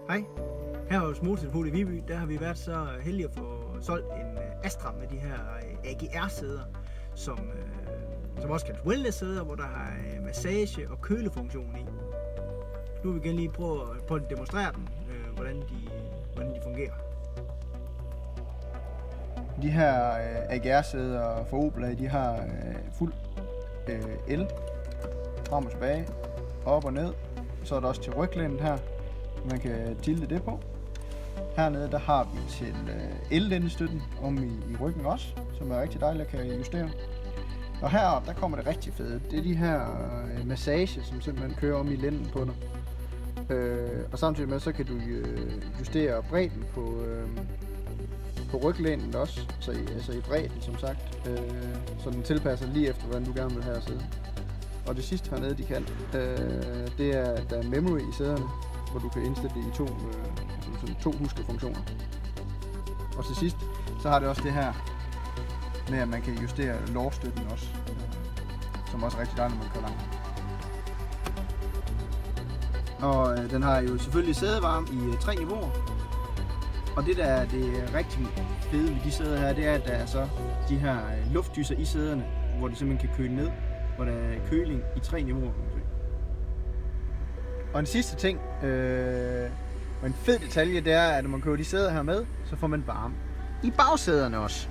Hej, her hos Motortelefonen i Viby, der har vi været så heldige at få solgt en Astra med de her AGR-sæder, som også kaldes wellness-sæder, hvor der har massage- og kølefunktion i. Nu vil vi gerne lige prøve at demonstrere dem, hvordan de fungerer. De her AGR-sæder for Opel, de har fuld el, frem og tilbage, op og ned. Så er der også til ryglænet her, man kan tilte det på. Hernede der har vi til ellændestøtten om i ryggen også, som er rigtig dejligt at kan justere. Og heroppe der kommer det rigtig fede. Det er de her massage, som simpelthen kører om i lænden på dig. Og samtidig med så kan du justere bredden på ryglænet også, altså i bredden som sagt, så den tilpasser lige efter hvordan du gerne vil have at sidde. Og det sidste hernede de kan, det er at der er memory i sæderne, hvor du kan indstille det i to huskefunktioner. Og til sidst så har det også det her med at man kan justere lårstøtten også, som også er rigtig dejligt når man kører langt. Og den har jo selvfølgelig sædevarme i 3 niveauer. Og det der er det rigtig fede ved de sæder her, det er at der er så de her luftdyser i sæderne, hvor de simpelthen kan køle ned, hvor der er køling i 3 niveauer. Og en sidste ting, og en fed detalje, det er, at når man kører de sæder her med, så får man varme i bagsæderne også.